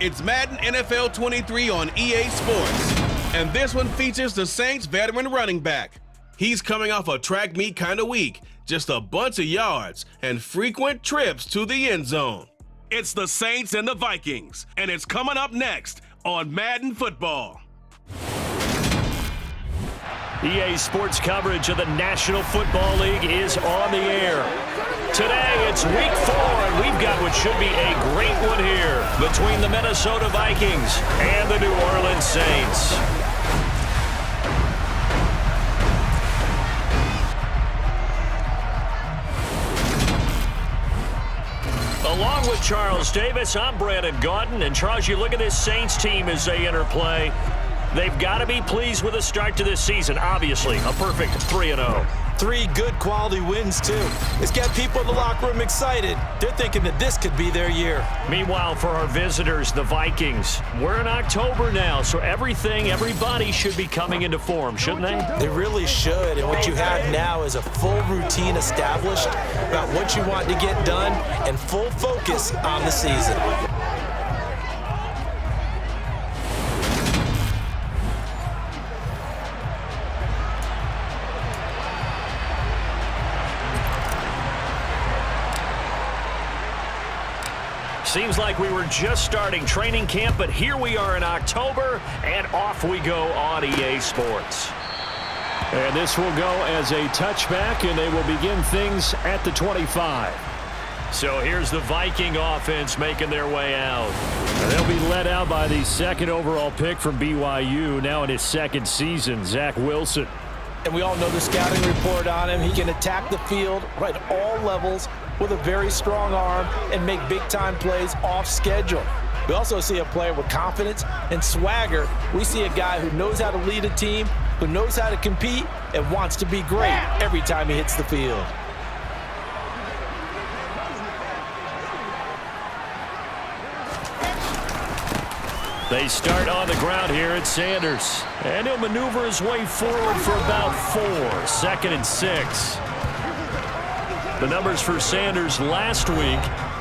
It's Madden NFL 23 on EA Sports. And this one features the Saints veteran running back. He's coming off a track meet kind of week, just a bunch of yards and frequent trips to the end zone. It's the Saints and the Vikings, and it's coming up next on Madden Football. EA Sports coverage of the National Football League is on the air. Today, it's week 4, and we've got what should be a great one here between the Minnesota Vikings and the New Orleans Saints. Along with Charles Davis, I'm Brandon Gaudin, and Charles, you look at this Saints team as they enter play. They've got to be pleased with the start to this season. Obviously, a perfect 3-0. 3 good quality wins, too. It's got people in the locker room excited. They're thinking that this could be their year. Meanwhile, for our visitors, the Vikings, we're in October now, so everybody should be coming into form, shouldn't they? They really should, and what you have now is a full routine established about what you want to get done and full focus on the season. Seems like we were just starting training camp, but here we are in October, and off we go on EA Sports. And this will go as a touchback, and they will begin things at the 25. So here's the Viking offense making their way out. And they'll be led out by the second overall pick from BYU, now in his second season, Zach Wilson. And we all know the scouting report on him. He can attack the field right at all levels with a very strong arm and make big-time plays off schedule. We also see a player with confidence and swagger. We see a guy who knows how to lead a team, who knows how to compete, and wants to be great every time he hits the field. They start on the ground here at Sanders. And he'll maneuver his way forward for about 4. 2nd and 6. The numbers for Sanders last week: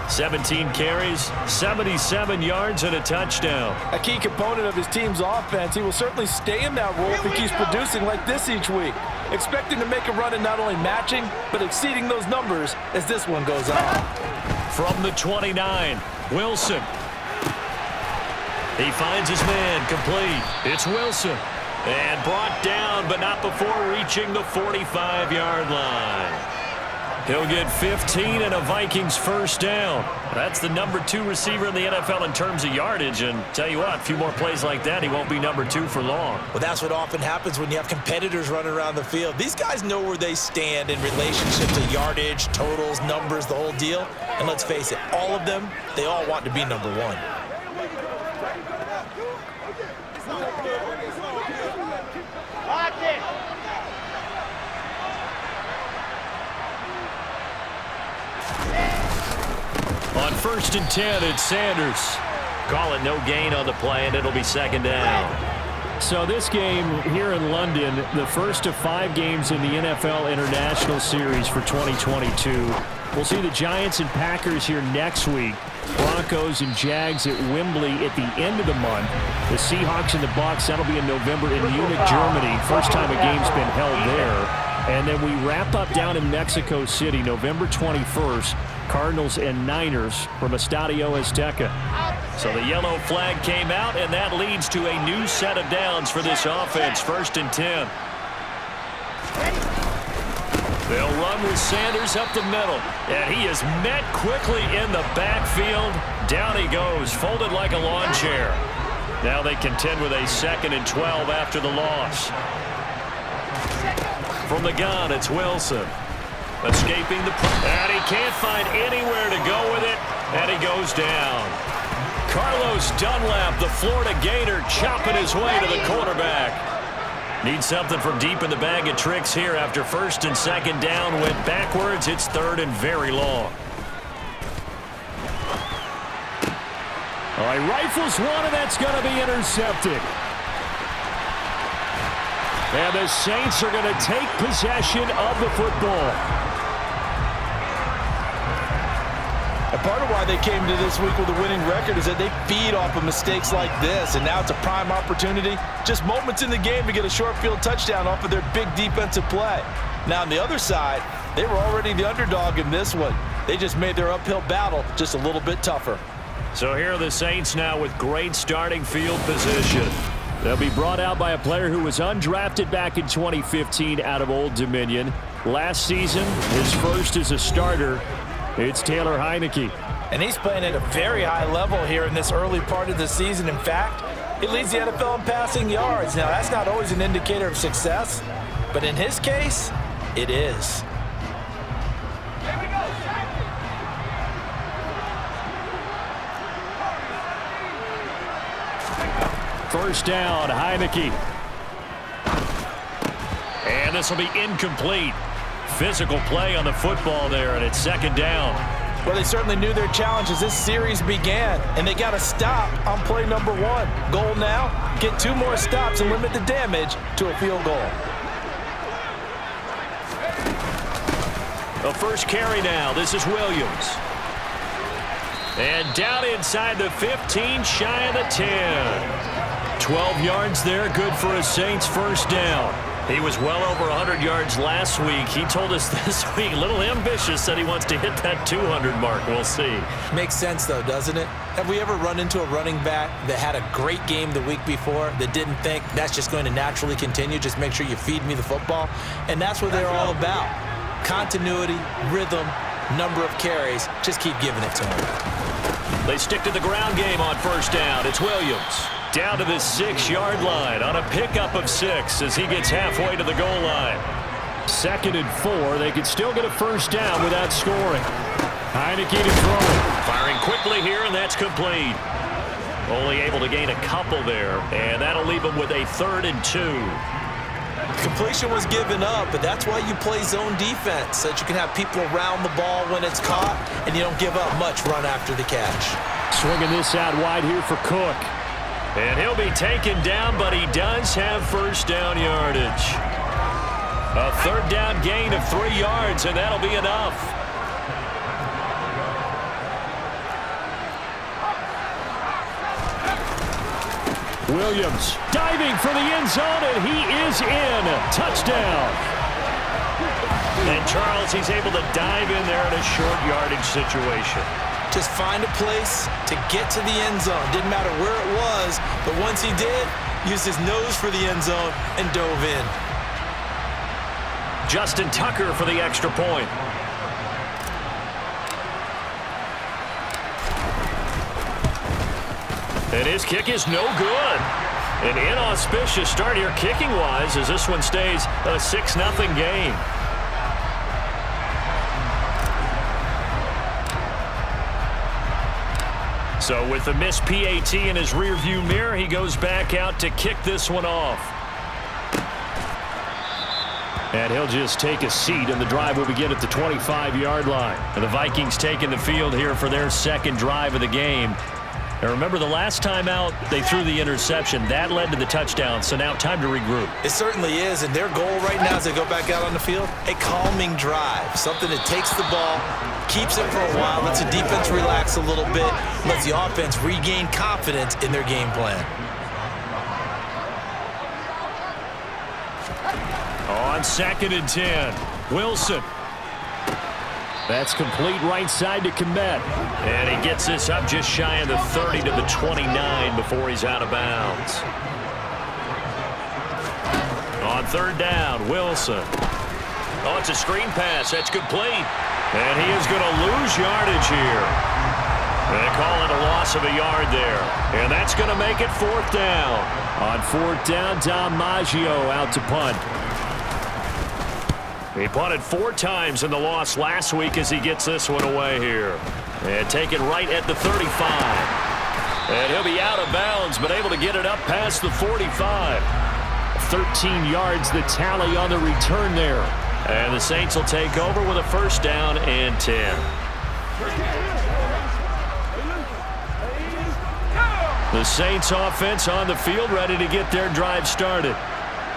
17 carries, 77 yards, and a touchdown. A key component of his team's offense. He will certainly stay in that role if he keeps producing like this each week. Expecting to make a run and not only matching, but exceeding those numbers as this one goes on. From the 29, Wilson. He finds his man, complete. It's Wilson. And brought down, but not before reaching the 45-yard line. He'll get 15 and a Vikings first down. That's the number 2 receiver in the NFL in terms of yardage. And tell you what, a few more plays like that, he won't be number 2 for long. Well, that's what often happens when you have competitors running around the field. These guys know where they stand in relationship to yardage, totals, numbers, the whole deal. And let's face it, all of them, they all want to be number 1. On 1st and 10, it's Sanders. Call it no gain on the play, and it'll be 2nd down. So this game here in London, the first of 5 games in the NFL International Series for 2022. We'll see the Giants and Packers here next week. Broncos and Jags at Wembley at the end of the month. The Seahawks and the Bucs, that'll be in November in Munich, Germany. First time a game's been held there. And then we wrap up down in Mexico City, November 21st. Cardinals and Niners from Estadio Azteca. So the yellow flag came out, and that leads to a new set of downs for this offense. 1st and 10. They'll run with Sanders up the middle, and he is met quickly in the backfield. Down he goes, folded like a lawn chair. Now they contend with a 2nd and 12 after the loss. From the gun, it's Wilson. Escaping the... And he can't find anywhere to go with it, and he goes down. Carlos Dunlap, the Florida Gator, chopping his way to the quarterback. Needs something from deep in the bag of tricks here after 1st and 2nd down. Went backwards. It's 3rd and very long. All right, rifles one, and that's going to be intercepted. And the Saints are going to take possession of the football. A Part of why they came to this week with a winning record is that they feed off of mistakes like this, and now it's a prime opportunity. Just moments in the game to get a short field touchdown off of their big defensive play. Now, on the other side, they were already the underdog in this one. They just made their uphill battle just a little bit tougher. So here are the Saints now with great starting field position. They'll be brought out by a player who was undrafted back in 2015 out of Old Dominion. Last season, his first as a starter. It's Taylor Heineke. And he's playing at a very high level here in this early part of the season. In fact, he leads the NFL in passing yards. Now, that's not always an indicator of success, but in his case, it is. First down, Heineke. And this will be incomplete. Physical play on the football there, and it's second down. Well, they certainly knew their challenge as this series began, and they got to stop on play number 1. Goal now, get 2 more stops and limit the damage to a field goal. The first carry now. This is Williams. And down inside the 15, shy of the 10. 12 yards there, good for a Saints first down. He was well over 100 yards last week. He told us this week, a little ambitious, said he wants to hit that 200 mark. We'll see. Makes sense, though, doesn't it? Have we ever run into a running back that had a great game the week before that didn't think that's just going to naturally continue? Just make sure you feed me the football. And that's what they're all about. Continuity, rhythm, number of carries. Just keep giving it to him. They stick to the ground game on first down. It's Williams. Down to the 6-yard line on a pickup of 6 as he gets halfway to the goal line. 2nd and 4. They could still get a first down without scoring. Heineke to throw. Firing quickly here, and that's complete. Only able to gain a couple there, and that'll leave him with a 3rd and 2. Completion was given up, but that's why you play zone defense, so that you can have people around the ball when it's caught, and you don't give up much run after the catch. Swinging this out wide here for Cook. And he'll be taken down, but he does have first down yardage. A 3rd down gain of 3 yards, and that'll be enough. Williams diving for the end zone, and he is in. Touchdown. And Charles, he's able to dive in there in a short yardage situation. Just find a place to get to the end zone. Didn't matter where it was, but once he did, used his nose for the end zone and dove in. Justin Tucker for the extra point. And his kick is no good. An inauspicious start here kicking-wise as this one stays a 6-0 game. So with the missed PAT in his rearview mirror, he goes back out to kick this one off. And he'll just take a seat, and the drive will begin at the 25-yard line. And the Vikings taking the field here for their 2nd drive of the game. And remember, the last time out, they threw the interception. That led to the touchdown, so now time to regroup. It certainly is, and their goal right now as they go back out on the field, a calming drive, something that takes the ball, keeps it for a while, lets the defense relax a little bit, lets the offense regain confidence in their game plan. On 2nd and 10, Wilson. That's complete right side to Komet. And he gets this up just shy of the 30 to the 29 before he's out of bounds. On 3rd down, Wilson. Oh, it's a screen pass. That's complete. And he is going to lose yardage here. They call it a loss of a yard there. And that's going to make it 4th down. On 4th down, Dom Maggio out to punt. He punted 4 times in the loss last week as he gets this one away here. And take it right at the 35. And he'll be out of bounds, but able to get it up past the 45. 13 yards the tally on the return there. And the Saints will take over with a 1st down and 10. The Saints offense on the field ready to get their drive started.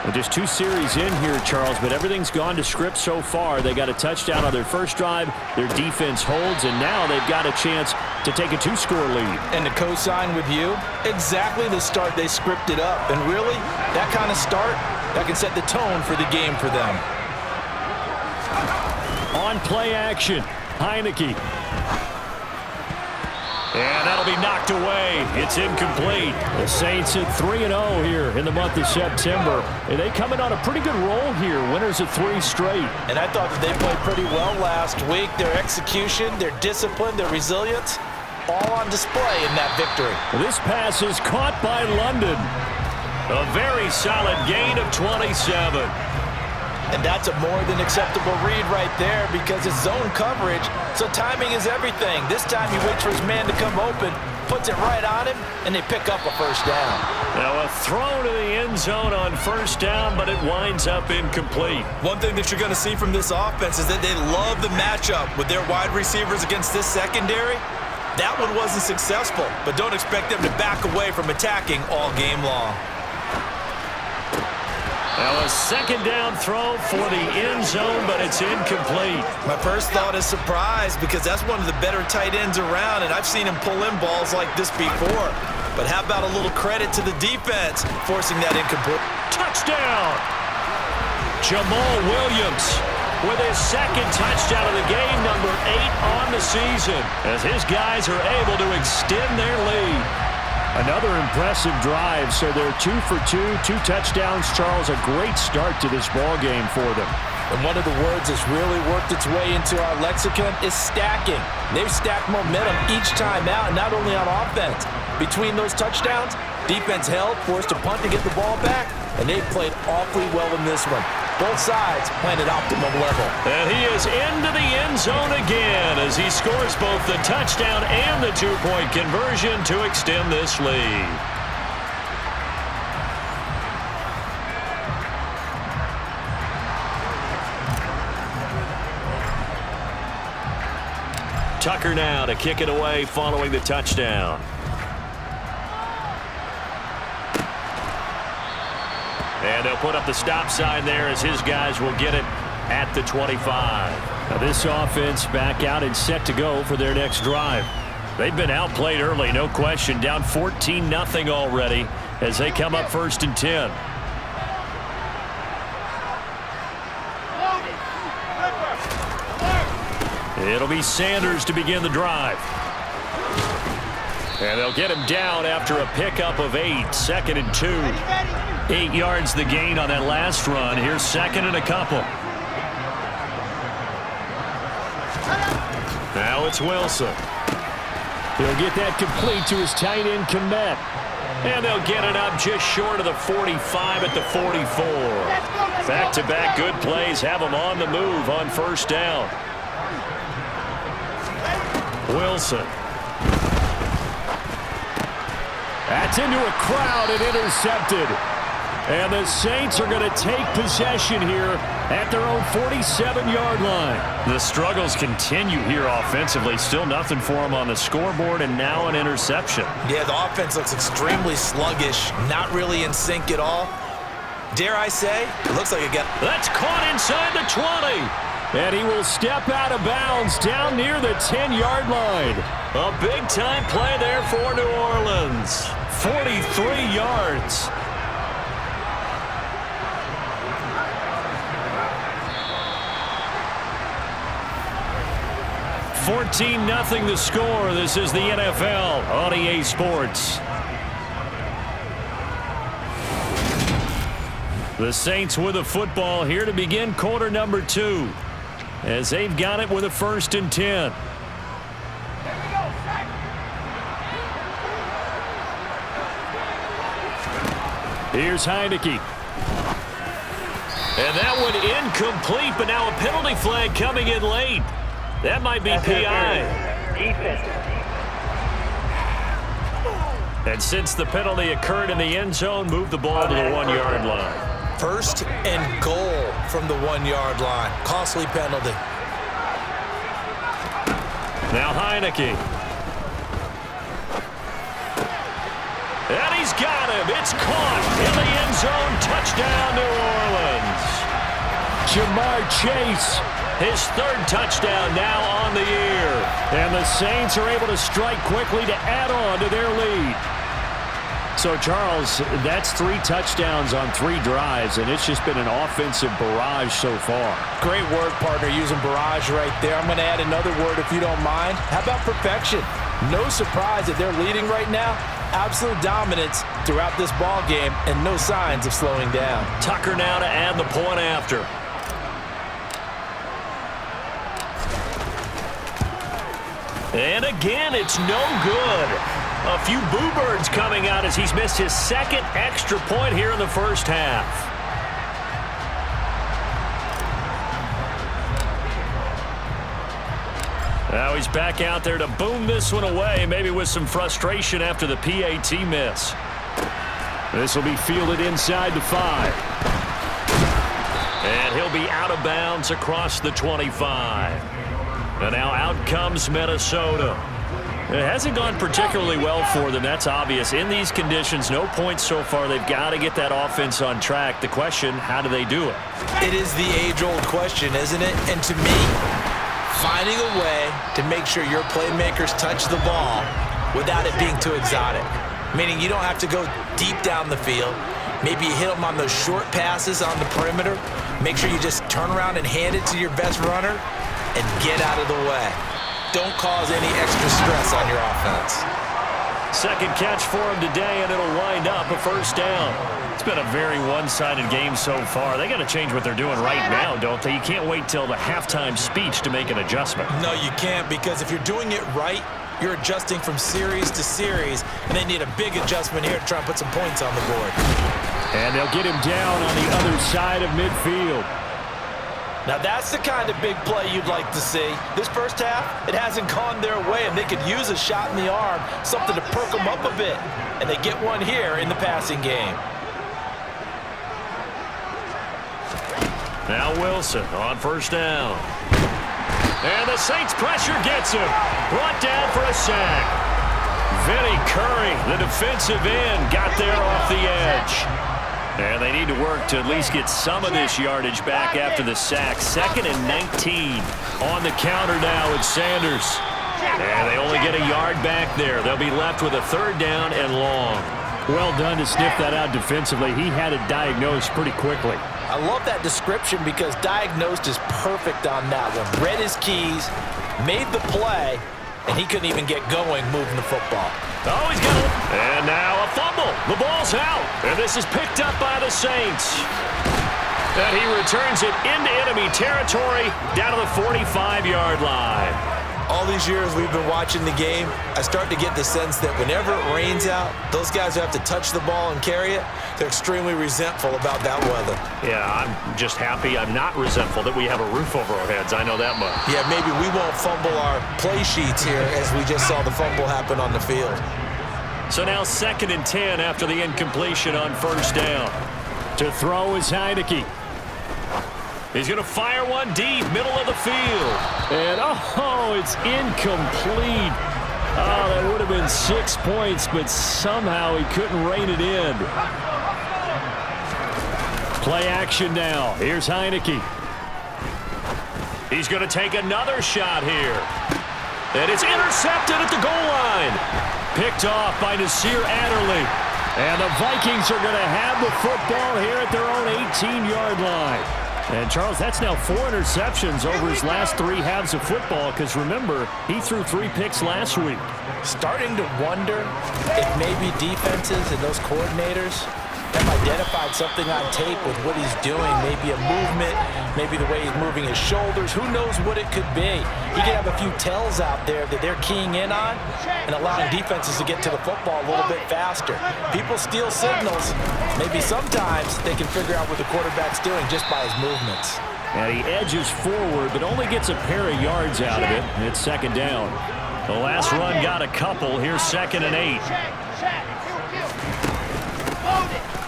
Well, just 2 series in here, Charles, but everything's gone to script so far. They got a touchdown on their first drive. Their defense holds, and now they've got a chance to take a 2-score lead. And to co-sign with you, exactly the start they scripted up. And really, that kind of start, that can set the tone for the game for them. On play action, Heineke. And that'll be knocked away. It's incomplete. The Saints at 3-0 here in the month of September. And they come in on a pretty good roll here. Winners of 3 straight. And I thought that they played pretty well last week. Their execution, their discipline, their resilience, all on display in that victory. This pass is caught by London. A very solid gain of 27. And that's a more than acceptable read right there because it's zone coverage, so timing is everything. This time he waits for his man to come open, puts it right on him, and they pick up a first down. Now a throw to the end zone on first down, but it winds up incomplete. One thing that you're going to see from this offense is that they love the matchup with their wide receivers against this secondary. That one wasn't successful, but don't expect them to back away from attacking all game long. Now a second down throw for the end zone, but it's incomplete. My first thought is surprise because that's one of the better tight ends around, and I've seen him pull in balls like this before. But how about a little credit to the defense forcing that incomplete? Touchdown! Jamal Williams with his second touchdown of the game, number 8 on the season, as his guys are able to extend their lead. Another impressive drive, so they're 2 for 2, 2 touchdowns. Charles, a great start to this ball game for them. And one of the words that's really worked its way into our lexicon is stacking. They've stacked momentum each time out, not only on offense. Between those touchdowns, defense held, forced a punt to get the ball back, and they played awfully well in this one. Both sides playing at optimum level. And he is into the end zone again as he scores both the touchdown and the 2-point conversion to extend this lead. Tucker now to kick it away following the touchdown. And they'll put up the stop sign there as his guys will get it at the 25. Now this offense back out and set to go for their next drive. They've been outplayed early, no question. Down 14-0 already as they come up 1st and 10. It'll be Sanders to begin the drive. And they'll get him down after a pickup of 8, 2nd and 2. 8 yards the gain on that last run. Here's 2nd and a couple. Now it's Wilson. He'll get that complete to his tight end, Kmet. And they'll get it up just short of the 45 at the 44. Back-to-back good plays have them on the move on first down. Wilson. That's into a crowd and intercepted. And the Saints are going to take possession here at their own 47-yard line. The struggles continue here offensively. Still nothing for them on the scoreboard, and now an interception. Yeah, the offense looks extremely sluggish, not really in sync at all. Dare I say, it looks like it got... That's caught inside the 20. And he will step out of bounds down near the 10-yard line. A big-time play there for New Orleans. 43 yards. 14-0 the score. This is the NFL on EA Sports. The Saints with a football here to begin quarter number 2. As they've got it with a 1st and 10. Here's Heineke. And that one incomplete, but now a penalty flag coming in late. That might be PI. And since the penalty occurred in the end zone, move the ball to the 1-yard line. 1st and goal from the 1-yard line. Costly penalty. Now Heineke. And he's got him. It's caught in the end zone. Touchdown, New Orleans. Jamar Chase, his third touchdown now on the year. And the Saints are able to strike quickly to add on to their lead. So, Charles, that's 3 touchdowns on 3 drives, and it's just been an offensive barrage so far. Great word, partner, using barrage right there. I'm going to add another word if you don't mind. How about perfection? No surprise that they're leading right now. Absolute dominance throughout this ball game and no signs of slowing down. Tucker now to add the point after. And again, it's no good. A few boo birds coming out as he's missed his second extra point here in the first half. Now he's back out there to boom this one away, maybe with some frustration after the PAT miss. This will be fielded inside the 5. And he'll be out of bounds across the 25. And now out comes Minnesota. It hasn't gone particularly well for them, that's obvious. In these conditions, no points so far. They've got to get that offense on track. The question, how do they do it? It is the age-old question, isn't it? And to me, finding a way to make sure your playmakers touch the ball without it being too exotic. Meaning you don't have to go deep down the field. Maybe you hit them on those short passes on the perimeter. Make sure you just turn around and hand it to your best runner and get out of the way. Don't cause any extra stress on your offense. Second catch for him today, and it'll wind up a first down. It's been a very one-sided game so far. They got to change what they're doing right now, don't they? You can't wait till the halftime speech to make an adjustment. No, you can't, because if you're doing it right, you're adjusting from series to series, and they need a big adjustment here to try and put some points on the board. And they'll get him down on the other side of midfield. Now that's the kind of big play you'd like to see. This first half, it hasn't gone their way, and they could use a shot in the arm, something to perk them up a bit. And they get one here in the passing game. Now Wilson on first down. And the Saints pressure gets him. Brought down for a sack. Vinny Curry, the defensive end, got there off the edge. And they need to work to at least get some of this yardage back after the sack. 2nd and 19. On the counter now with Sanders. And they only get a yard back there. They'll be left with a 3rd down and long. Well done to sniff that out defensively. He had it diagnosed pretty quickly. I love that description because diagnosed is perfect on that one. Read his keys, made the play, and he couldn't even get going moving the football. Oh, he's got it. And now a fumble. The ball's out. And this is picked up by the Saints. And he returns it into enemy territory down to the 45-yard line. All these years we've been watching the game, I start to get the sense that whenever it rains out, those guys who have to touch the ball and carry it, they're extremely resentful about that weather. Yeah, I'm just happy I'm not resentful that we have a roof over our heads. I know that much. Yeah, maybe we won't fumble our play sheets here as we just saw the fumble happen on the field. So now 2nd and 10 after the incompletion on first down. To throw is Heineke. He's going to fire one deep, middle of the field. And, oh, it's incomplete. Oh, that would have been 6 points, but somehow he couldn't rein it in. Play action now. Here's Heineke. He's going to take another shot here. And it's intercepted at the goal line. Picked off by Nasir Adderley. And the Vikings are going to have the football here at their own 18-yard line. And, Charles, that's now 4 interceptions over his last 3 halves of football because, remember, he threw 3 picks last week. Starting to wonder if maybe defenses and those coordinators have identified something on tape with what he's doing. Maybe a movement, maybe the way he's moving his shoulders. Who knows what it could be? He could have a few tells out there that they're keying in on and allowing defenses to get to the football a little bit faster. People steal signals. Maybe sometimes they can figure out what the quarterback's doing just by his movements. And he edges forward, but only gets a pair of yards out of it. And it's 2nd down. The last run got a couple. Here's 2nd and 8.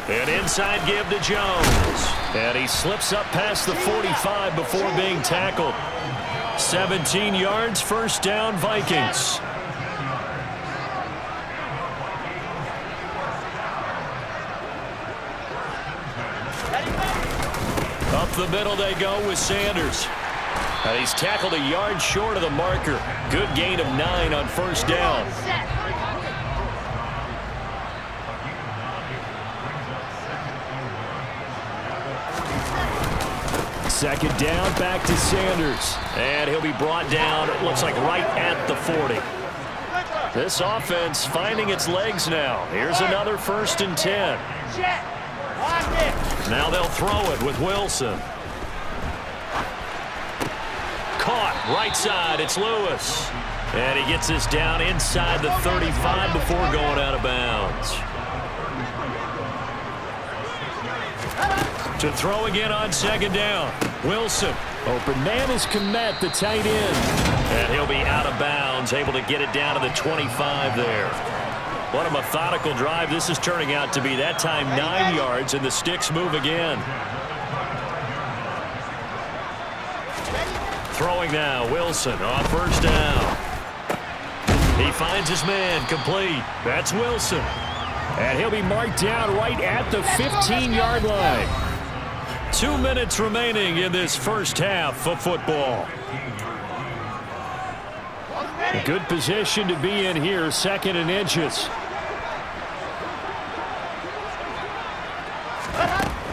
An inside give to Jones. And he slips up past the 45 before being tackled. 17 yards, first down, Vikings. Up the middle they go with Sanders. And he's tackled a yard short of the marker. Good gain of 9 on first down. Second down, back to Sanders. And he'll be brought down, it looks like right at the 40. This offense finding its legs now. Here's another 1st and 10. Now they'll throw it with Wilson. Caught right side, it's Lewis. And he gets this down inside the 35 before going out of bounds. To throw again on second down. Wilson. Open man is Kmet, the tight end. And he'll be out of bounds, able to get it down to the 25 there. What a methodical drive this is turning out to be. That time 9 yards, and the sticks move again. Throwing now, Wilson on first down. He finds his man, complete. That's Wilson. And he'll be marked down right at the 15-yard line. 2 minutes remaining in this first half of football. A good position to be in here, 2nd and inches.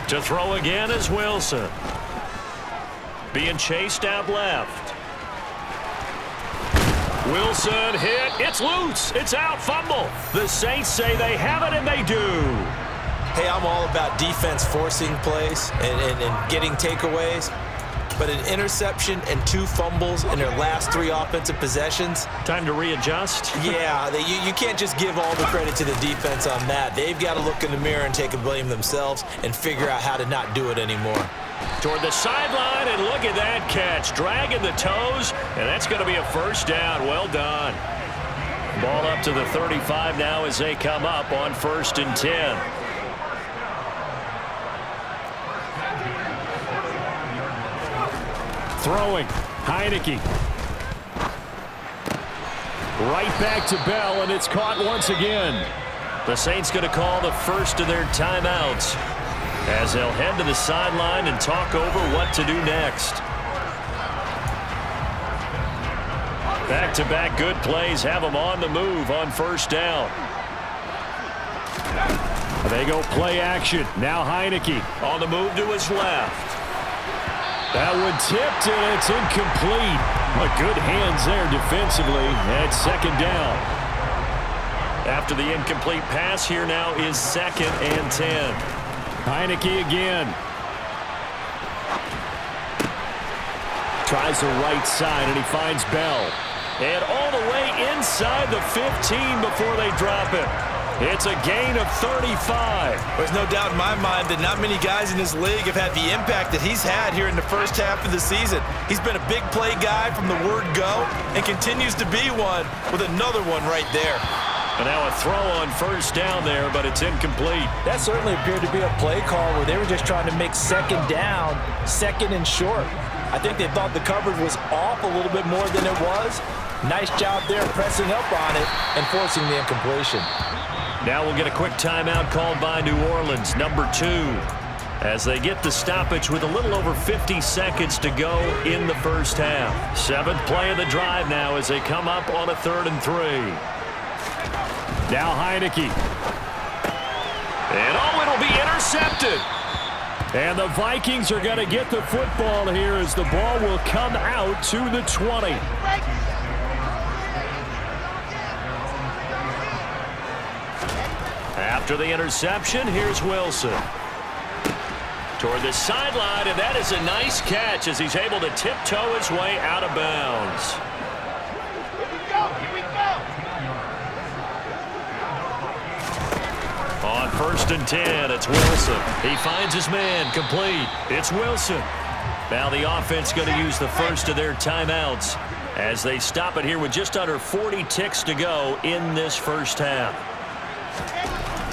To throw again is Wilson. Being chased out left. Wilson hit. It's loose. It's out. Fumble. The Saints say they have it, and they do. Hey, I'm all about defense forcing plays and getting takeaways. But an interception and 2 fumbles in their last 3 offensive possessions. Time to readjust. Yeah, you can't just give all the credit to the defense on that. They've got to look in the mirror and take a blame themselves and figure out how to not do it anymore. Toward the sideline, and look at that catch. Dragging the toes, and that's going to be a first down. Well done. Ball up to the 35 now as they come up on 1st and 10. Throwing, Heineke. Right back to Bell, and it's caught once again. The Saints going to call the first of their timeouts as they'll head to the sideline and talk over what to do next. Back-to-back good plays have them on the move on first down. They go play action. Now Heineke on the move to his left. That one tipped, and it's incomplete. But good hands there defensively at 2nd down. After the incomplete pass, here now is 2nd and 10. Heineke again. Tries the right side, and he finds Bell. And all the way inside the 15 before they drop it. It's a gain of 35. There's no doubt in my mind that not many guys in this league have had the impact that he's had here in the first half of the season. He's been a big play guy from the word go and continues to be one with another one right there. And now a throw on first down there, but it's incomplete. That certainly appeared to be a play call where they were just trying to make 2nd down, 2nd and short. I think they thought the coverage was off a little bit more than it was. Nice job there pressing up on it and forcing the incompletion. Now we'll get a quick timeout called by New Orleans, number 2, as they get the stoppage with a little over 50 seconds to go in the first half. 7th play of the drive now as they come up on a 3rd and 3. Now Heineke. And it'll be intercepted. And the Vikings are going to get the football here as the ball will come out to the 20. After the interception, here's Wilson. Toward the sideline, and that is a nice catch as he's able to tiptoe his way out of bounds. Here we go. On 1st and 10, it's Wilson. He finds his man, complete. It's Wilson. Now the offense going to use the first of their timeouts as they stop it here with just under 40 ticks to go in this first half.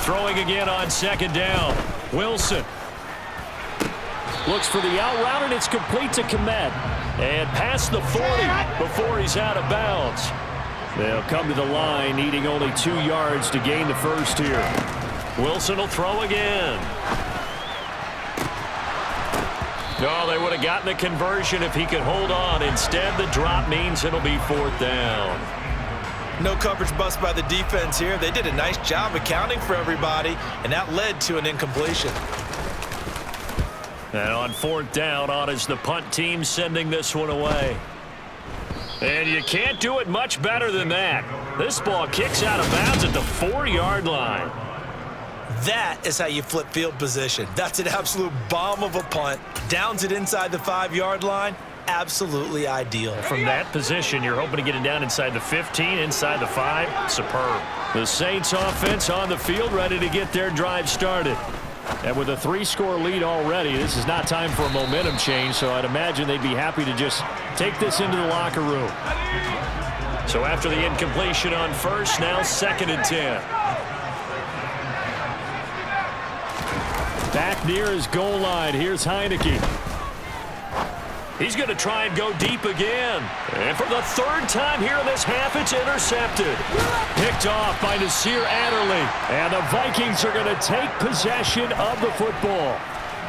Throwing again on 2nd down. Wilson looks for the out route, and it's complete to Kmet. And past the 40 before he's out of bounds. They'll come to the line, needing only 2 yards to gain the first here. Wilson will throw again. Oh, they would have gotten the conversion if he could hold on. Instead, the drop means it'll be 4th down. No coverage bust by the defense here. They did a nice job accounting for everybody, and that led to an incompletion. And on 4th down, on is the punt team sending this one away. And you can't do it much better than that. This ball kicks out of bounds at the 4-yard line. That is how you flip field position. That's an absolute bomb of a punt. Downs it inside the 5-yard line. Absolutely ideal. From that position, you're hoping to get it down inside the 15, inside the 5. Superb. The Saints offense on the field, ready to get their drive started. And with a 3-score lead already, this is not time for a momentum change, so I'd imagine they'd be happy to just take this into the locker room. So after the incompletion on first, now 2nd and 10. Back near his goal line, here's Heineke. He's going to try and go deep again. And for the 3rd time here in this half, it's intercepted. Picked off by Nasir Adderley. And the Vikings are going to take possession of the football.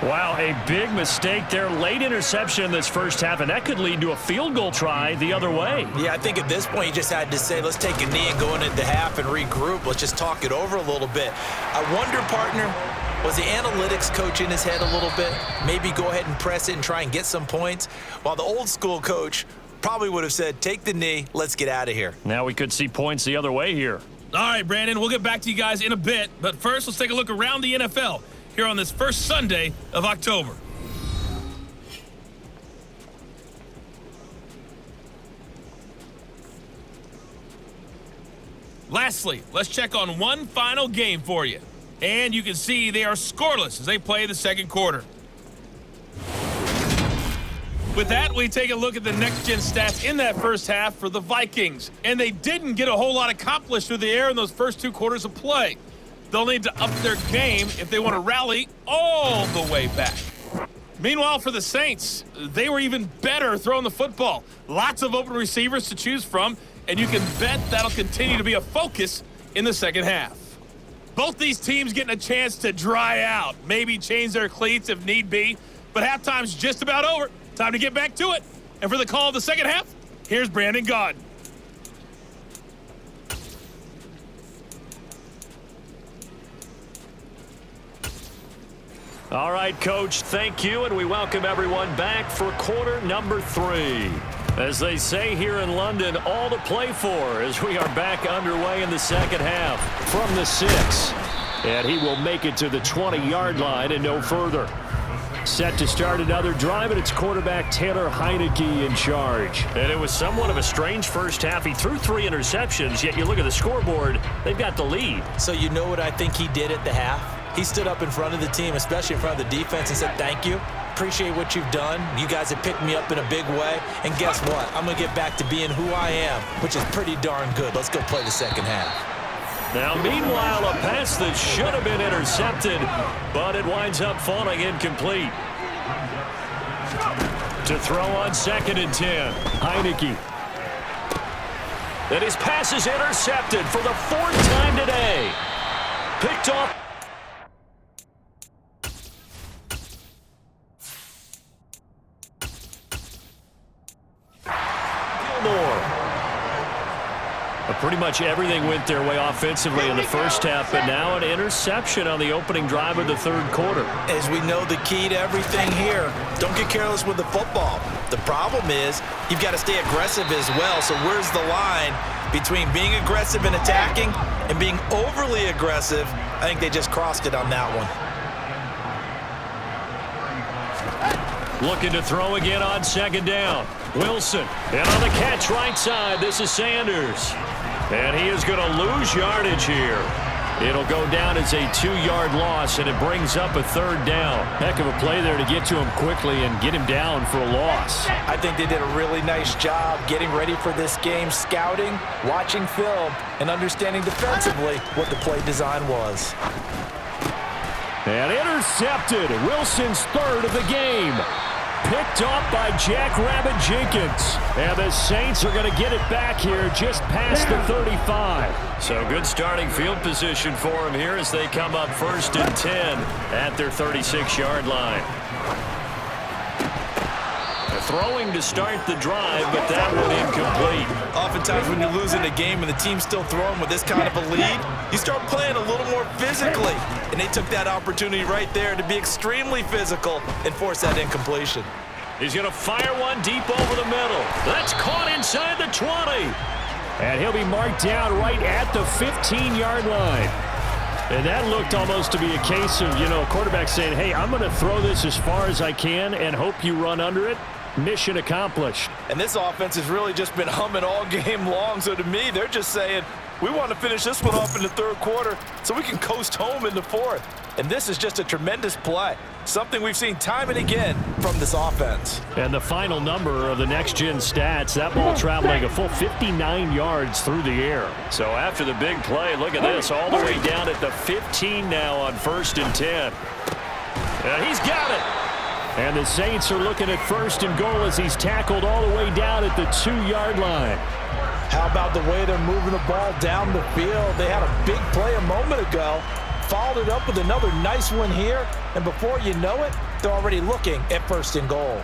Wow, a big mistake there. Late interception in this first half, and that could lead to a field goal try the other way. Yeah, I think at this point you just had to say, let's take a knee and go into half and regroup. Let's just talk it over a little bit. I wonder, partner, was the analytics coach in his head a little bit? Maybe go ahead and press it and try and get some points? While the old school coach probably would have said, take the knee, let's get out of here. Now we could see points the other way here. All right, Brandon, we'll get back to you guys in a bit. But first, let's take a look around the NFL here on this first Sunday of October. Lastly, let's check on one final game for you. And you can see they are scoreless as they play the second quarter. With that, we take a look at the next-gen stats in that first half for the Vikings. And they didn't get a whole lot accomplished through the air in those first 2 quarters of play. They'll need to up their game if they want to rally all the way back. Meanwhile, for the Saints, they were even better throwing the football. Lots of open receivers to choose from, and you can bet that'll continue to be a focus in the second half. Both these teams getting a chance to dry out, maybe change their cleats if need be, but halftime's just about over. Time to get back to it. And for the call of the second half, here's Brandon Gaudin. All right, Coach, thank you, and we welcome everyone back for quarter number 3. As they say here in London, all to play for as we are back underway in the second half. From the 6, and he will make it to the 20-yard line and no further. Set to start another drive, and it's quarterback Taylor Heineke in charge. And it was somewhat of a strange first half. He threw 3 interceptions, yet you look at the scoreboard, they've got the lead. So you know what I think he did at the half? He stood up in front of the team, especially in front of the defense, and said, thank you. Appreciate what you've done. You guys have picked me up in a big way. And guess what? I'm going to get back to being who I am, which is pretty darn good. Let's go play the second half. Now, meanwhile, a pass that should have been intercepted, but it winds up falling incomplete. To throw on 2nd and 10, Heineke. And his pass is intercepted for the 4th time today. Picked off. Pretty much everything went their way offensively in the first half, but now an interception on the opening drive of the 3rd quarter. As we know, the key to everything here, don't get careless with the football. The problem is you've got to stay aggressive as well. So where's the line between being aggressive and attacking and being overly aggressive? I think they just crossed it on that one. Looking to throw again on 2nd down. Wilson, and on the catch right side, this is Sanders. And he is going to lose yardage here. It'll go down as a 2-yard loss, and it brings up a 3rd down. Heck of a play there to get to him quickly and get him down for a loss. I think they did a really nice job getting ready for this game, scouting, watching film, and understanding defensively what the play design was. And intercepted. Wilson's 3rd of the game. Picked off by Jack Rabbit Jenkins. And the Saints are going to get it back here just past the 35. So good starting field position for them here as they come up 1st and 10 at their 36-yard line. throwing to start the drive, but that one incomplete. Oftentimes when you're losing a game and the team's still throwing with this kind of a lead, you start playing a little more physically. And they took that opportunity right there to be extremely physical and force that incompletion. He's going to fire one deep over the middle. That's caught inside the 20. And he'll be marked down right at the 15-yard line. And that looked almost to be a case of, a quarterback saying, hey, I'm going to throw this as far as I can and hope you run under it. Mission accomplished. And this offense has really just been humming all game long. So to me, they're just saying, we want to finish this one off in the third quarter so we can coast home in the fourth. And this is just a tremendous play. Something we've seen time and again from this offense. And the final number of the next-gen stats, that ball traveling a full 59 yards through the air. So after the big play, look at this, all the way down at the 15 now on 1st and 10. And he's got it. And the Saints are looking at 1st and goal as he's tackled all the way down at the 2-yard line. How about the way they're moving the ball down the field? They had a big play a moment ago. Followed it up with another nice one here, and before you know it, they're already looking at 1st and goal.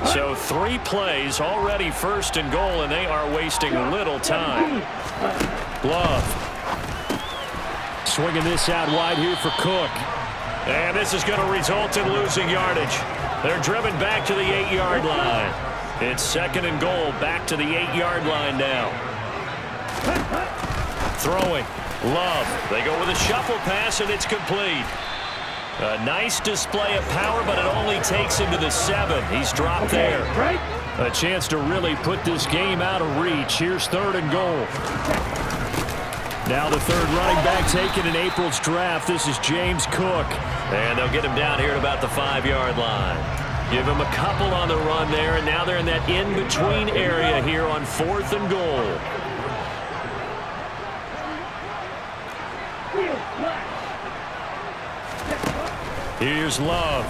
So 3 plays already 1st and goal, and they are wasting little time. Love. Swinging this out wide here for Cook. And this is going to result in losing yardage. They're driven back to the 8-yard line. It's 2nd and goal, back to the 8-yard line now. Throwing. Love. They go with a shuffle pass, and it's complete. A nice display of power, but it only takes him to the 7. He's dropped there. A chance to really put this game out of reach. Here's 3rd and goal. Now the 3rd running back taken in April's draft. This is James Cook. And they'll get him down here at about the 5-yard line. Give him a couple on the run there, and now they're in that in-between area here on 4th and goal. Here's Love.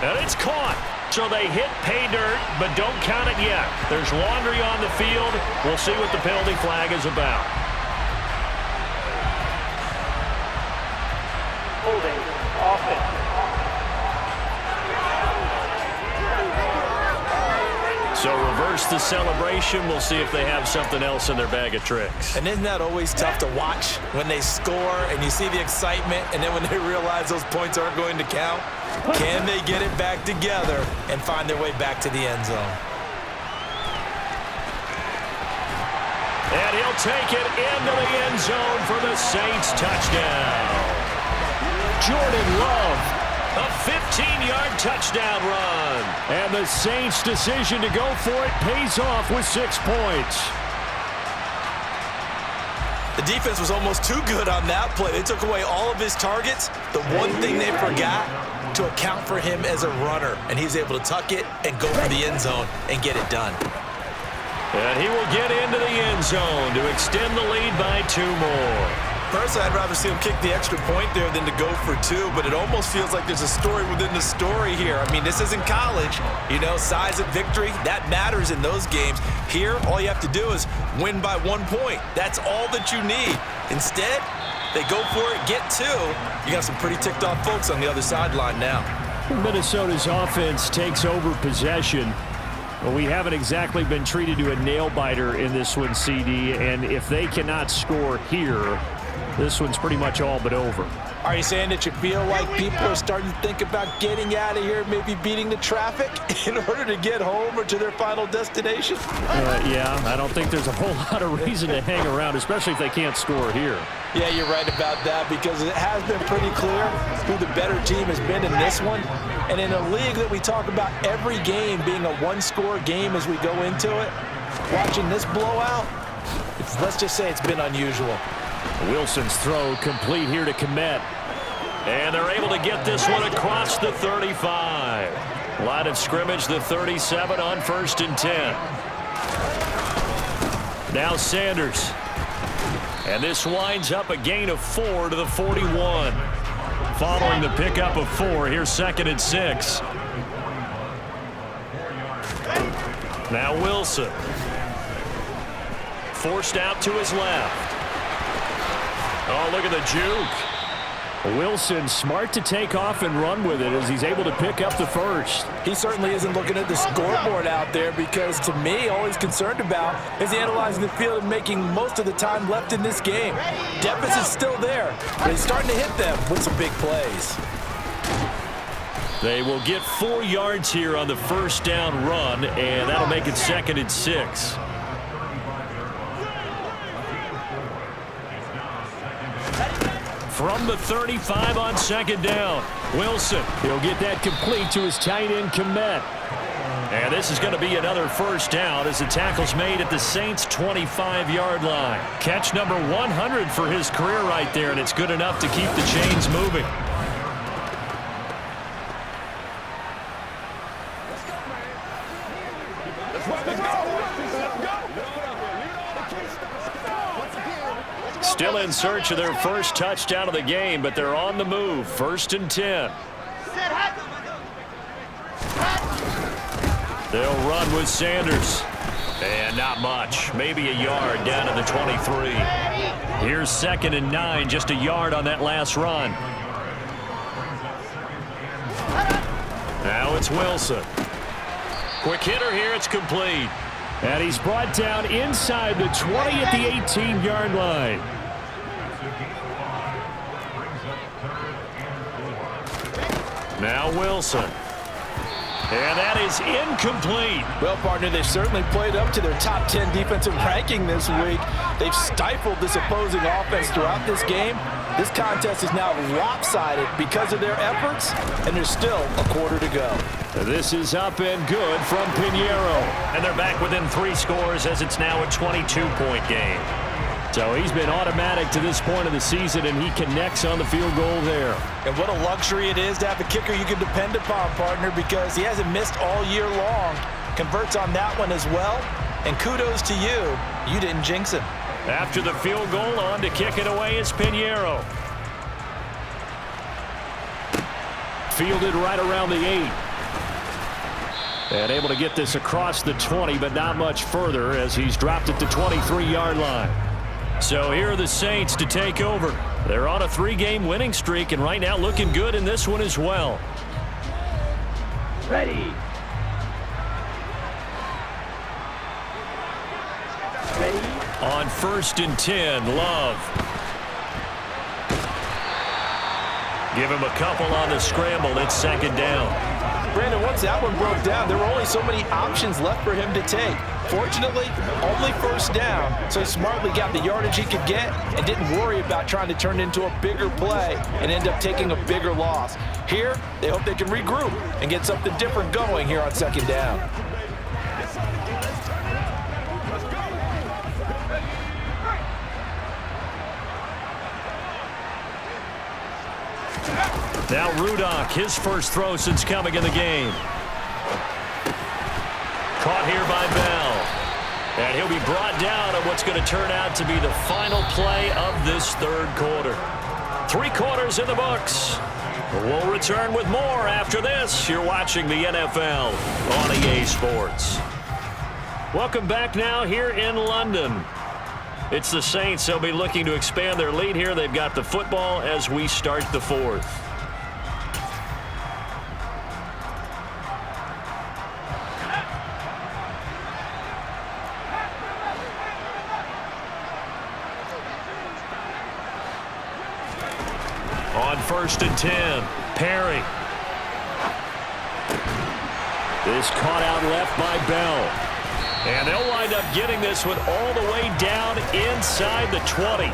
And it's caught. So they hit pay dirt, but don't count it yet. There's laundry on the field. We'll see what the penalty flag is about. Holding. Offense. So reverse the celebration. We'll see if they have something else in their bag of tricks. And isn't that always tough to watch when they score and you see the excitement, and then when they realize those points aren't going to count? Can they get it back together and find their way back to the end zone? And he'll take it into the end zone for the Saints touchdown. Jordan Love. A 15-yard touchdown run. And the Saints' decision to go for it pays off with 6 points. The defense was almost too good on that play. They took away all of his targets. The one thing they forgot, to account for him as a runner. And he's able to tuck it and go for the end zone and get it done. And he will get into the end zone to extend the lead by 2 more. Personally, I'd rather see him kick the extra point there than to go for 2, but it almost feels like there's a story within the story here. I mean, this isn't college. Size of victory, that matters in those games. Here, all you have to do is win by 1 point. That's all that you need. Instead, they go for it, get 2. You got some pretty ticked off folks on the other sideline now. Minnesota's offense takes over possession. Well, we haven't exactly been treated to a nail-biter in this one, CD, and if they cannot score here, this one's pretty much all but over. Are you saying that you feel like people are starting to think about getting out of here, maybe beating the traffic in order to get home or to their final destination? Yeah, I don't think there's a whole lot of reason to hang around, especially if they can't score here. Yeah, you're right about that, because it has been pretty clear who the better team has been in this one. And in a league that we talk about every game being a one-score game as we go into it, watching this blowout, let's just say it's been unusual. Wilson's throw complete here to Kmet. And they're able to get this one across the 35. Line of scrimmage, the 37 on 1st and 10. Now Sanders. And this winds up a gain of 4 to the 41. Following the pickup of 4, here's 2nd and 6. Now Wilson. Forced out to his left. Oh, look at the juke. Wilson smart to take off and run with it as he's able to pick up the first. He certainly isn't looking at the scoreboard out there because, to me, all he's concerned about is analyzing the field and making most of the time left in this game. Deficit's still there, but he's starting to hit them with some big plays. They will get 4 yards here on the first down run, and that'll make it 2nd and 6. From the 35 on 2nd down, Wilson. He'll get that complete to his tight end, Kmet. And this is going to be another first down as the tackle's made at the Saints' 25-yard line. Catch number 100 for his career right there, and it's good enough to keep the chains moving. Still in search of their first touchdown of the game, but they're on the move. 1st and 10. They'll run with Sanders. And not much. Maybe a yard down to the 23. Here's 2nd and 9, just a yard on that last run. Now it's Wilson. Quick hitter here, it's complete. And he's brought down inside the 20 at the 18-yard line. Now Wilson. And that is incomplete. Well, partner, they've certainly played up to their top 10 defensive ranking this week. They've stifled this opposing offense throughout this game. This contest is now lopsided because of their efforts, and there's still a quarter to go. This is up and good from Pinheiro. And they're back within 3 scores as it's now a 22-point game. So he's been automatic to this point of the season, and he connects on the field goal there. And what a luxury it is to have a kicker you can depend upon, partner, because he hasn't missed all year long. Converts on that one as well. And kudos to you. You didn't jinx him. After the field goal, on to kick it away is Pinheiro. Fielded right around the 8. And able to get this across the 20, but not much further as he's dropped at the 23-yard line. So here are the Saints to take over. They're on a 3-game winning streak, and right now looking good in this one as well. Ready. On 1st and 10, Love. Give him a couple on the scramble. It's 2nd down. Brandon, once that one broke down, there were only so many options left for him to take. Fortunately, only 1st down, so he smartly got the yardage he could get and didn't worry about trying to turn it into a bigger play and end up taking a bigger loss. Here, they hope they can regroup and get something different going here on 2nd down. Now Rudock, his first throw since coming in the game. Caught here by Bell. And he'll be brought down on what's going to turn out to be the final play of this 3rd quarter. 3 quarters in the books. We'll return with more after this. You're watching the NFL on EA Sports. Welcome back now here in London. It's the Saints. They'll be looking to expand their lead here. They've got the football as we start the 4th. On 1st and 10, Perry. This caught out left by Bell. And they'll wind up getting this one all the way down inside the 20.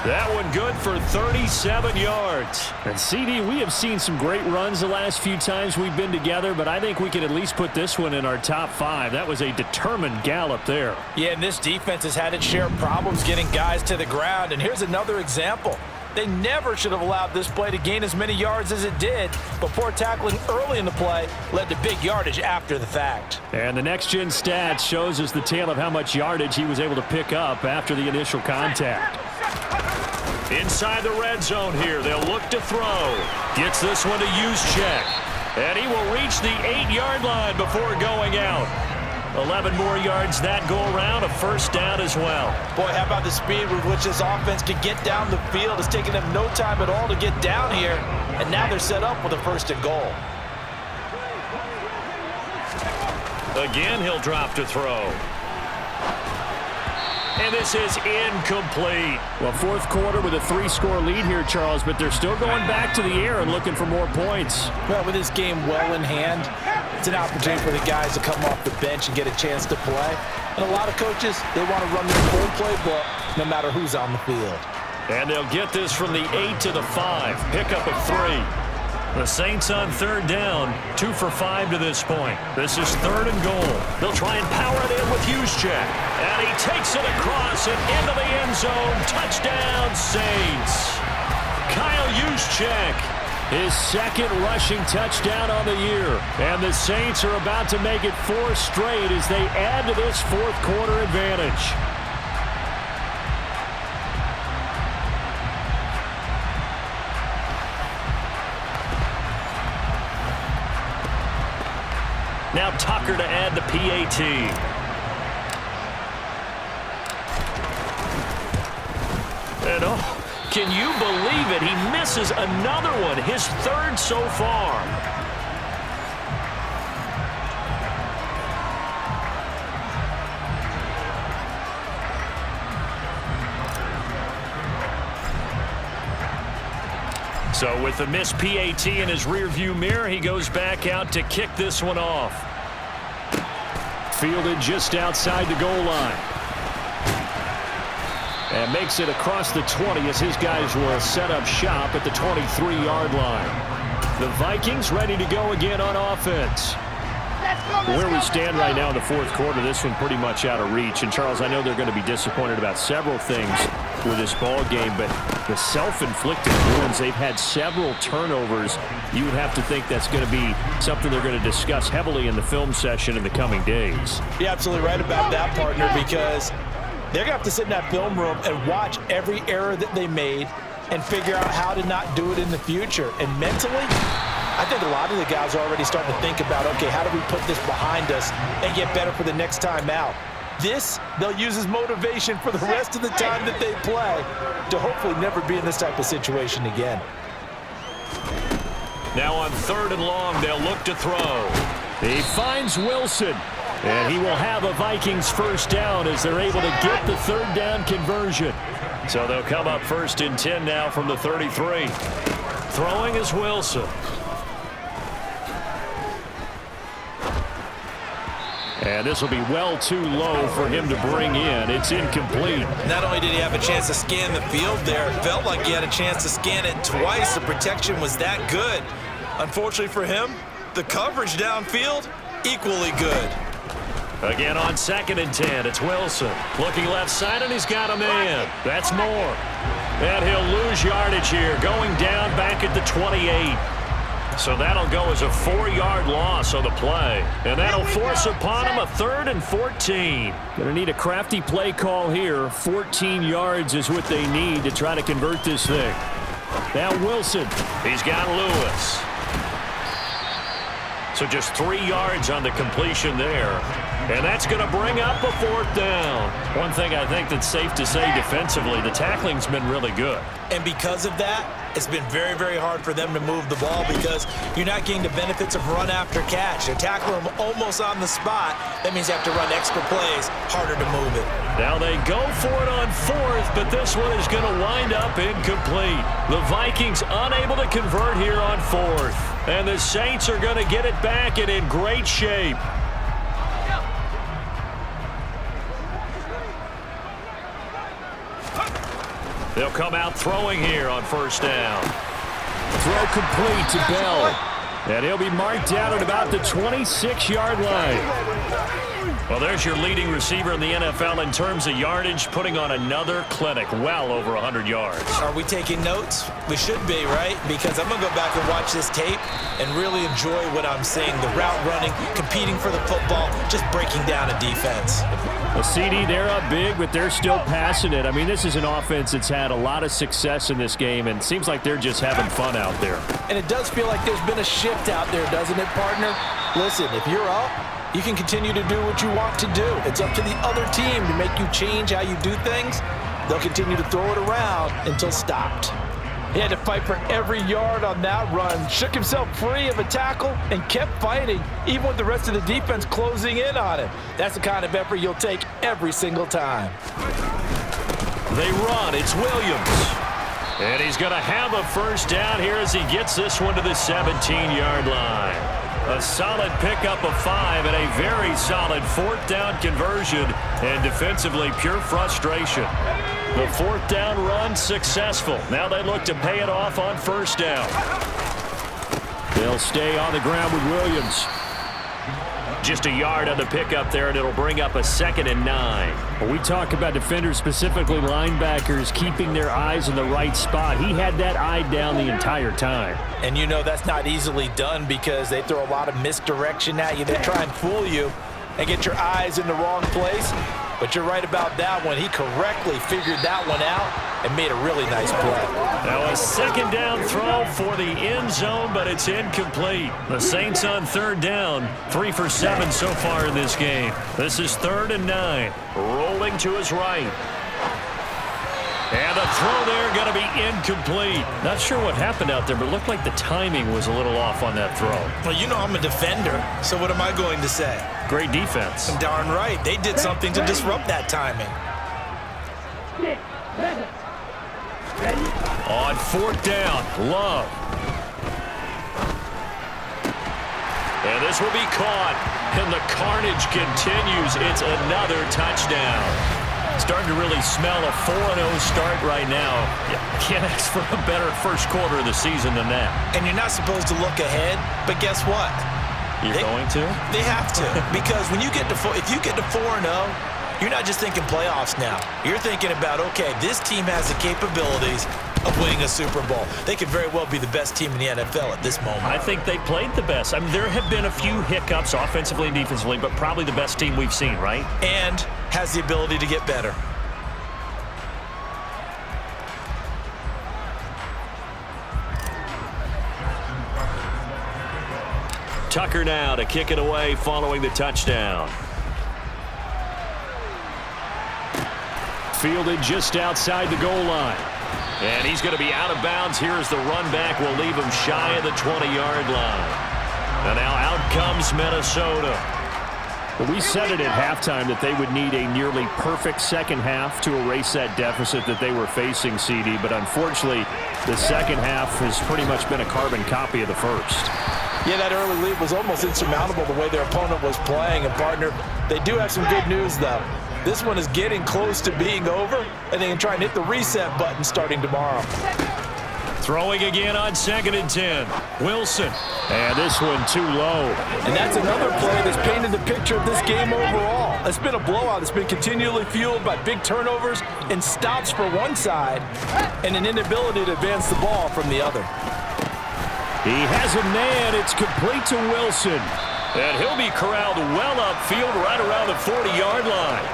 That one good for 37 yards. And CD, we have seen some great runs the last few times we've been together, but I think we can at least put this one in our top 5. That was a determined gallop there. Yeah, and this defense has had its share of problems getting guys to the ground. And here's another example. They never should have allowed this play to gain as many yards as it did, but poor tackling early in the play led to big yardage after the fact. And the next-gen stats shows us the tale of how much yardage he was able to pick up after the initial contact. Inside the red zone here, they'll look to throw. Gets this one to Juszczyk. And he will reach the 8-yard line before going out. 11 more yards that go around, a first down as well. Boy, how about the speed with which this offense can get down the field? It's taken them no time at all to get down here, and now they're set up with a first and goal. Again, he'll drop to throw. And this is incomplete. Well, fourth quarter with a 3-score lead here, Charles, but they're still going back to the air and looking for more points. Well, with this game well in hand, it's an opportunity for the guys to come off the bench and get a chance to play. And a lot of coaches, they want to run their full playbook no matter who's on the field. And they'll get this from the 8 to the 5. Pickup of 3. The Saints on third down, 2 for 5 to this point. This is third and goal. They'll try and power it in with Juszczyk. And he takes it across and into the end zone. Touchdown, Saints. Kyle Juszczyk, his second rushing touchdown on the year. And the Saints are about to make it 4 straight as they add to this fourth quarter advantage. Now Tucker to add the PAT. And oh, can you believe it? He misses another one, his third so far. So with the missed PAT in his rearview mirror, he goes back out to kick this one off. Fielded just outside the goal line. And makes it across the 20 as his guys will set up shop at the 23-yard line. The Vikings ready to go again on offense. Where we stand right now in the fourth quarter, this one pretty much out of reach. And, Charles, I know they're going to be disappointed about several things with this ball game, but the self-inflicted wounds, they've had several turnovers. You would have to think that's going to be something they're going to discuss heavily in the film session in the coming days. You're absolutely right about that, partner, because they're going to have to sit in that film room and watch every error that they made and figure out how to not do it in the future. And mentally, I think a lot of the guys are already starting to think about, okay, how do we put this behind us and get better for the next time out? This, they'll use as motivation for the rest of the time that they play to hopefully never be in this type of situation again. Now on third and long, they'll look to throw. He finds Wilson, and he will have a Vikings first down as they're able to get the third down conversion. So they'll come up first and 10 now from the 33. Throwing is Wilson. And this will be well too low for him to bring in. It's incomplete. Not only did he have a chance to scan the field there, it felt like he had a chance to scan it twice. The protection was that good. Unfortunately for him, the coverage downfield, equally good. Again on second and 10, it's Wilson. Looking left side, and he's got a man. That's more. And he'll lose yardage here, going down back at the 28. So that'll go as a 4-yard loss on the play. And that'll force upon him a 3rd and 14. Going to need a crafty play call here. 14 yards is what they need to try to convert this thing. Now Wilson. He's got Lewis. So just 3 yards on the completion there. And that's going to bring up a 4th down. One thing I think that's safe to say defensively, the tackling's been really good. And because of that, it's been very, very hard for them to move the ball because you're not getting the benefits of run after catch. They're tackling them almost on the spot. That means you have to run extra plays, harder to move it. Now they go for it on 4th, but this one is going to wind up incomplete. The Vikings unable to convert here on 4th. And the Saints are going to get it back and in great shape. They'll come out throwing here on first down. Throw complete to Bell. And he'll be marked down at about the 26-yard line. Well, there's your leading receiver in the NFL in terms of yardage, putting on another clinic, well over 100 yards. Are we taking notes? We should be, right? Because I'm going to go back and watch this tape and really enjoy what I'm seeing. The route running, competing for the football, just breaking down a defense. The CD, they're up big, but they're still passing it. I mean, this is an offense that's had a lot of success in this game, and it seems like they're just having fun out there. And it does feel like there's been a shift out there, doesn't it, partner? Listen, if you're up, you can continue to do what you want to do. It's up to the other team to make you change how you do things. They'll continue to throw it around until stopped. He had to fight for every yard on that run, shook himself free of a tackle, and kept fighting, even with the rest of the defense closing in on him. That's the kind of effort you'll take every single time. They run. It's Williams. And he's going to have a first down here as he gets this one to the 17-yard line. A solid pickup of 5 and a very solid fourth down conversion, and defensively pure frustration. The fourth down run successful. Now they look to pay it off on first down. They'll stay on the ground with Williams. Just a yard on the pickup there, and it'll bring up a 2nd and 9. When we talk about defenders, specifically linebackers, keeping their eyes in the right spot, he had that eye down the entire time. And you know that's not easily done because they throw a lot of misdirection at you. They try and fool you and get your eyes in the wrong place. But you're right about that one. He correctly figured that one out and made a really nice play. Now a 2nd down throw for the end zone, but it's incomplete. The Saints on 3rd down, 3 for 7 so far in this game. This is 3rd and 9. Rolling to his right. And the throw there going to be incomplete. Not sure what happened out there, but it looked like the timing was a little off on that throw. Well, you know I'm a defender, so what am I going to say? Great defense. Darn right. They did something to disrupt that timing. On 4th down, Love. And this will be caught. And the carnage continues. It's another touchdown. Starting to really smell a 4-0 start right now. You can't ask for a better first quarter of the season than that. And you're not supposed to look ahead, but guess what? You're going to? They have to. Because when you get to if you get to 4-0, you're not just thinking playoffs now. You're thinking about, okay, this team has the capabilities of winning a Super Bowl. They could very well be the best team in the NFL at this moment. I think they played the best. I mean, there have been a few hiccups offensively and defensively, but probably the best team we've seen, right? And has the ability to get better. Tucker now to kick it away following the touchdown. Fielded just outside the goal line. And he's going to be out of bounds here as the run back will leave him shy of the 20-yard line. And now out comes Minnesota. We said it at halftime that they would need a nearly perfect second half to erase that deficit that they were facing, CD. But unfortunately, the second half has pretty much been a carbon copy of the first. Yeah, that early lead was almost insurmountable the way their opponent was playing. And, partner, they do have some good news, though. This one is getting close to being over, and they can try and hit the reset button starting tomorrow. Throwing again on 2nd and 10. Wilson. And this one too low. And that's another play that's painted the picture of this game overall. It's been a blowout. It's been continually fueled by big turnovers and stops for one side and an inability to advance the ball from the other. He has a man. It's complete to Wilson. And he'll be corralled well upfield right around the 40-yard line.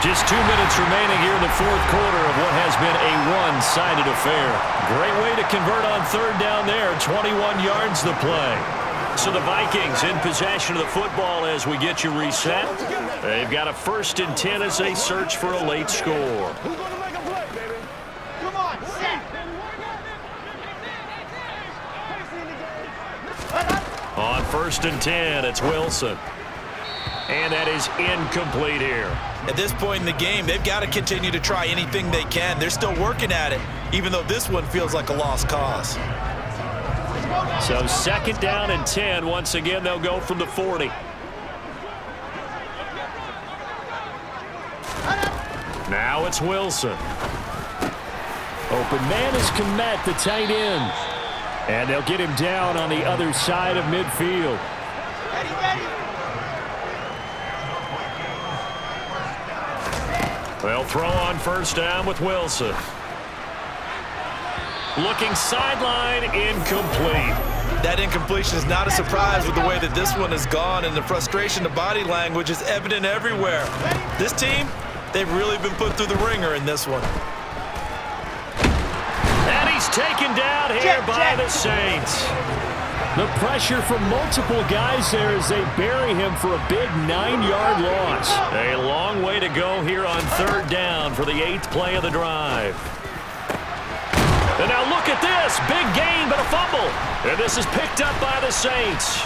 Just 2 minutes remaining here in the fourth quarter of what has been a one-sided affair. Great way to convert on 3rd down there. 21 yards the play. So the Vikings in possession of the football as we get you reset. They've got a 1st and 10 as they search for a late score. On 1st and 10, it's Wilson. And that is incomplete here. At this point in the game, they've got to continue to try anything they can. They're still working at it, even though this one feels like a lost cause. So 2nd down and 10. Once again, they'll go from the 40. Now it's Wilson. Open man is Kmet, the tight end. And they'll get him down on the other side of midfield. They'll throw on first down with Wilson. Looking sideline, incomplete. That incompletion is not a surprise with the way that this one has gone, and the frustration, the body language is evident everywhere. This team, they've really been put through the ringer in this one. And he's taken down here by the Saints. The pressure from multiple guys there as they bury him for a big 9-yard loss. A long way to go here on third down for the 8th play of the drive. And now look at this. Big gain, but a fumble. And this is picked up by the Saints.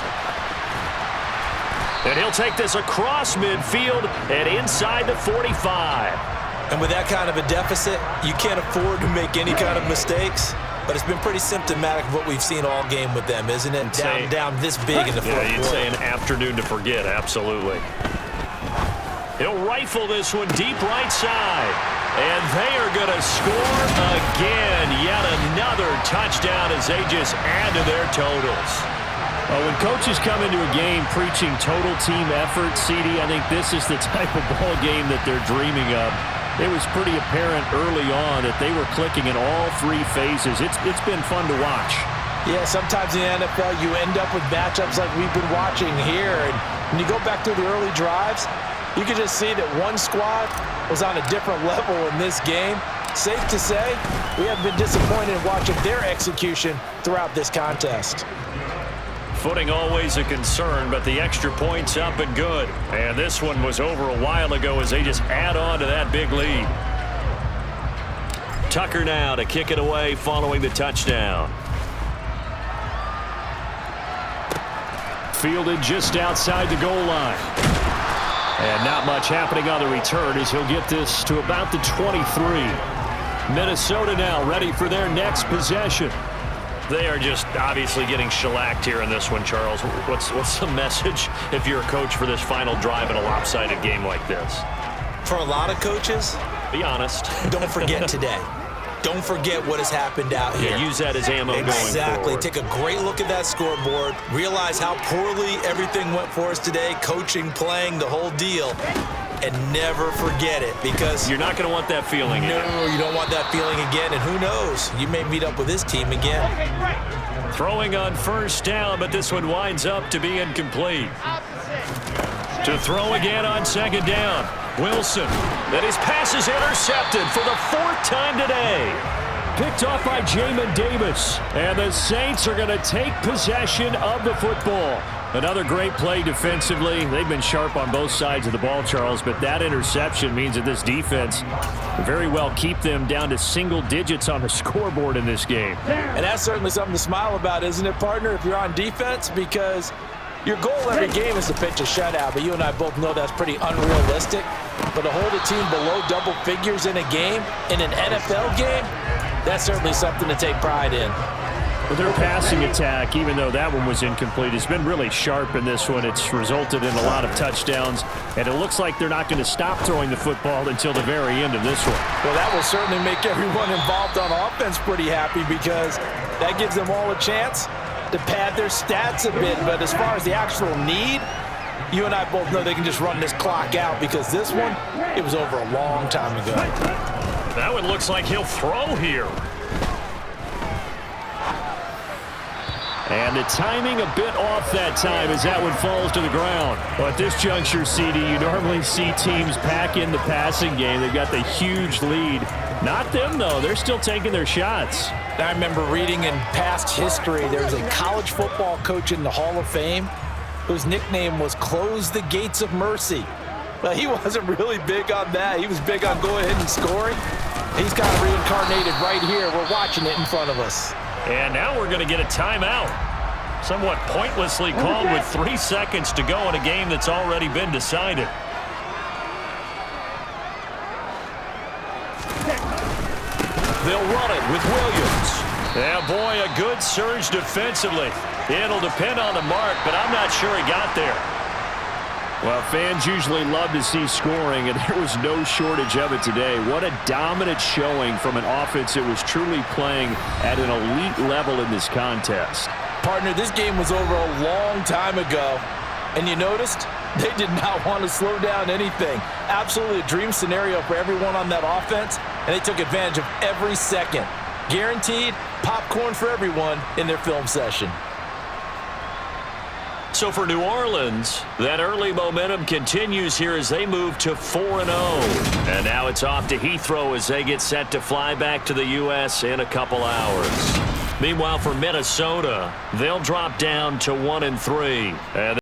And he'll take this across midfield and inside the 45. And with that kind of a deficit, you can't afford to make any kind of mistakes. But it's been pretty symptomatic of what we've seen all game with them, isn't it? Down this big in the fourth quarter. Yeah, you'd say an afternoon to forget, absolutely. He'll rifle this one deep right side. And they are going to score again. Yet another touchdown as they just add to their totals. When coaches come into a game preaching total team effort, CD, I think this is the type of ball game that they're dreaming of. It was pretty apparent early on that they were clicking in all three phases. It's been fun to watch. Yeah, sometimes in the NFL you end up with matchups like we've been watching here. And when you go back through the early drives, you can just see that one squad was on a different level in this game. Safe to say, we have been disappointed in watching their execution throughout this contest. Footing always a concern, but the extra point's up and good. And this one was over a while ago as they just add on to that big lead. Tucker now to kick it away following the touchdown. Fielded just outside the goal line. And not much happening on the return as he'll get this to about the 23. Minnesota now ready for their next possession. They are just obviously getting shellacked here in this one, Charles. What's the message if you're a coach for this final drive in a lopsided game like this? For a lot of coaches, be honest. Don't forget today. Don't forget what has happened out here. Yeah, use that as ammo going forward. Exactly. Take a great look at that scoreboard. Realize how poorly everything went for us today. Coaching, playing, the whole deal. And never forget it, because you're not going to want that feeling again. No, you don't want that feeling again. And who knows? You may meet up with this team again. Throwing on first down, but this one winds up to be incomplete. To throw again on second down. Wilson. Then his pass is intercepted for the 4th time today. Picked off by Jamin Davis. And the Saints are going to take possession of the football. Another great play defensively. They've been sharp on both sides of the ball, Charles, but that interception means that this defense very well keep them down to single digits on the scoreboard in this game. And that's certainly something to smile about, isn't it, partner, if you're on defense? Because your goal every game is to pitch a shutout, but you and I both know that's pretty unrealistic. But to hold a team below double figures in a game, in an NFL game, that's certainly something to take pride in. Well, their passing attack, even though that one was incomplete, has been really sharp in this one. It's resulted in a lot of touchdowns, and it looks like they're not going to stop throwing the football until the very end of this one. Well, that will certainly make everyone involved on offense pretty happy, because that gives them all a chance to pad their stats a bit. But as far as the actual need, you and I both know they can just run this clock out, because this one, it was over a long time ago. That one looks like he'll throw here. And the timing a bit off that time as that one falls to the ground. Well, at this juncture, CD, you normally see teams pack in the passing game. They've got the huge lead. Not them, though. They're still taking their shots. I remember reading in past history, there was a college football coach in the Hall of Fame whose nickname was Close the Gates of Mercy. But he wasn't really big on that. He was big on going ahead and scoring. He's got reincarnated right here. We're watching it in front of us. And now we're going to get a timeout. Somewhat pointlessly called with 3 seconds to go in a game that's already been decided. They'll run it with Williams. Yeah, boy, a good surge defensively. It'll depend on the mark, but I'm not sure he got there. Well, fans usually love to see scoring, and there was no shortage of it today. What a dominant showing from an offense that was truly playing at an elite level in this contest. Partner, this game was over a long time ago, And you noticed they did not want to slow down anything. Absolutely a dream scenario for everyone on that offense, and they took advantage of every second. Guaranteed popcorn for everyone in their film session. So for New Orleans, that early momentum continues here as they move to 4-0. And now it's off to Heathrow as they get set to fly back to the U.S. in a couple hours. Meanwhile, for Minnesota, they'll drop down to 1-3. And